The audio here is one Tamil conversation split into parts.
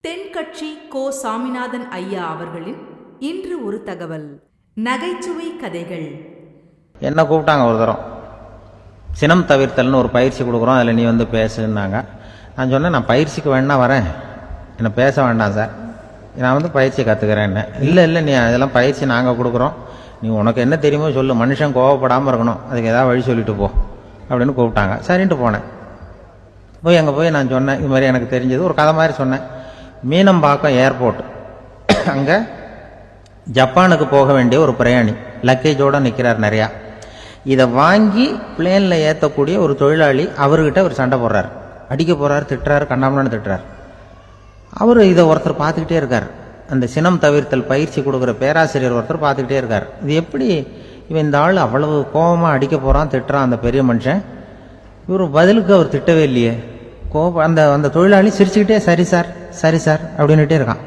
தென்கட்சி கோ. சாமிநாதன் ஐயா அவர்களின் இன்று ஒரு தகவல். நகைச்சுவை கதைகள். என்ன கூப்பிட்டாங்க ஒரு தரம், சினம் தவிர்த்தல்னு ஒரு பயிற்சி கொடுக்குறோம், அதில் நீ வந்து பேசுன்னாங்க. நான் சொன்னேன், நான் பயிற்சிக்கு வேணா வரேன், என்னை பேச வேண்டாம் சார், நான் வந்து பயிற்சி கற்றுக்கிறேன். என்ன இல்லை நீ அதெல்லாம் பயிற்சி நாங்கள் கொடுக்குறோம், நீ உனக்கு என்ன தெரியுமோ சொல்லு, மனுஷன் கோவப்படாமல் இருக்கணும், அதுக்கு ஏதாவது வழி சொல்லிட்டு போ அப்படின்னு கூப்பிட்டாங்க. சரின்ட்டு போனேன். போய் அங்கே போய் நான் சொன்னேன், இது மாதிரி எனக்கு தெரிஞ்சது ஒரு கதை மாதிரி சொன்னேன். மீனம்பாக்கம் ஏர்போர்ட், அங்கே ஜப்பானுக்கு போக வேண்டிய ஒரு பிரயாணி லக்கேஜோடு நிற்கிறார் நிறையா. இதை வாங்கி பிளேனில் ஏற்றக்கூடிய ஒரு தொழிலாளி அவர்கிட்ட ஒரு சண்டை போடுறார், அடிக்க போகிறார், திட்டுறாரு, கண்ணாமண்ணு திட்டுறார். அவர் இதை ஒருத்தர் பார்த்துக்கிட்டே இருக்கார். அந்த சினம் தவிர்த்தல் பயிற்சி கொடுக்குற பேராசிரியர் ஒருத்தர் பார்த்துக்கிட்டே இருக்கார். இது எப்படி இவன் இந்த ஆள் அவ்வளவு கோபமாக அடிக்க போகிறான், திட்டுறான் அந்த பெரிய மனுஷன், இவர் பதிலுக்கு அவர் திட்டவே இல்லையே. அந்த தொழிலாளி சிரிச்சுக்கிட்டே சரி சார் அப்படின்னுட்டே இருக்கான்.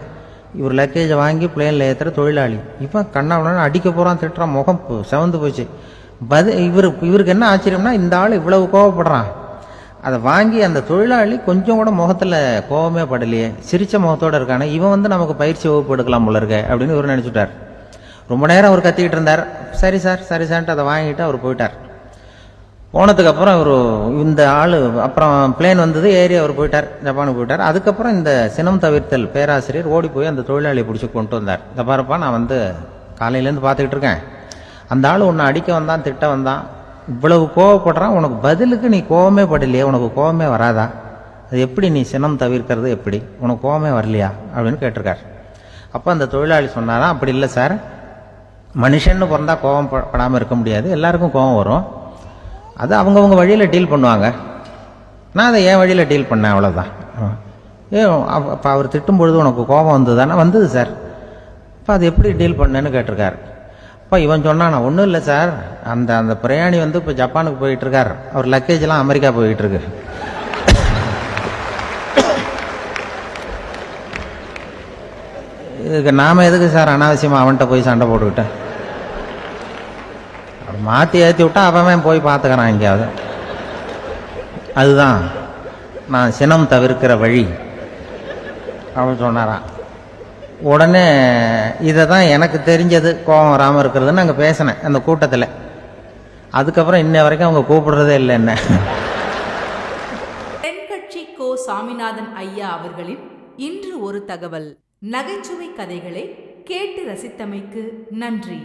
இவர் லக்கேஜை வாங்கி பிளேனில் ஏற்றுற தொழிலாளி இப்போ கண்ணாவன அடிக்க போகிறான், திட்டுறான், முகம் செவந்து போச்சு. இவருக்கு என்ன ஆச்சரியம்னா, இந்த ஆள் இவ்வளவு கோவப்படுறான், அதை வாங்கி அந்த தொழிலாளி கொஞ்சம் கூட முகத்தில் கோபமே படலையே, சிரிச்ச முகத்தோடு இருக்கானே, இவன் வந்து நமக்கு பயிற்சி வகுப்பு எடுக்கலாம் போல இருக்க அப்படின்னு இவர் நினச்சிட்டார். ரொம்ப நேரம் அவர் கத்திக்கிட்டு இருந்தார். சரி சார்ன்ட்டு அதை வாங்கிட்டு அவர் போயிட்டார். போனதுக்கப்புறம் இவர் இந்த ஆள் அப்புறம் பிளேன் வந்தது, ஏறி அவர் போயிட்டார், ஜப்பானுக்கு போயிட்டார். அதுக்கப்புறம் இந்த சினம் தவிர்த்தல் பேராசிரியர் ஓடி போய் அந்த தொழிலாளியை பிடிச்சி கொண்டு வந்தார். இந்த பாருப்பா, நான் வந்து காலையிலேருந்து பார்த்துக்கிட்டு இருக்கேன், அந்த ஆள் உன்னை அடிக்க வந்தான், திட்ட வந்தான், இவ்வளவு கோவப்படுறான், உனக்கு பதிலுக்கு நீ கோவமே படலையே, உனக்கு கோவமே வராதா, அது எப்படி நீ சினம் தவிர்க்கிறது, எப்படி உனக்கு கோவமே வரலையா அப்படின்னு கேட்டிருக்கார். அப்போ அந்த தொழிலாளி சொன்னாராம், அப்படி இல்லை சார், மனுஷன்னு பிறந்தா கோவம் படாமல் இருக்க முடியாது, எல்லாருக்கும் கோவம் வரும், அது அவங்கவுங்க வழியில் டீல் பண்ணுவாங்க, நான் அதை என் வழியில் டீல் பண்ணேன், அவ்வளோதான். அப்போ அவர் திட்டும் பொழுது உனக்கு கோபம் வந்ததுதானே? வந்தது சார். இப்போ அது எப்படி டீல் பண்ணேன்னு கேட்டிருக்காரு. இப்போ இவன் சொன்னான், நான் ஒன்றும் இல்லை சார், அந்த பிரயாணி வந்து இப்போ ஜப்பானுக்கு போயிட்டு இருக்கார், அவர் லக்கேஜெல்லாம் அமெரிக்கா போயிட்டு இருக்கு, இதுக்கு நாம எதுக்கு சார் அனாவசியமாக அவன்கிட்ட போய் சண்டை போட்டுக்கிட்டேன், மாற்றி ஏற்றி விட்டா அவன் போய் பார்த்துக்கிறான் எங்கேயாவது. அதுதான் நான் சினம் தவிர்க்கிற வழி அவன் சொன்னாரான். உடனே இதை தான் எனக்கு தெரிஞ்சது, கோபம் வராமல் இருக்கிறதுன்னு அங்கே பேசினேன் அந்த கூட்டத்தில். அதுக்கப்புறம் இன்ன வரைக்கும் அவங்க கூப்பிடுறதே இல்லை என்ன. தென்கட்சி கோ. சாமிநாதன் ஐயா அவர்களின் இன்று ஒரு தகவல். நகைச்சுவை கதைகளை கேட்டு ரசித்தமைக்கு நன்றி.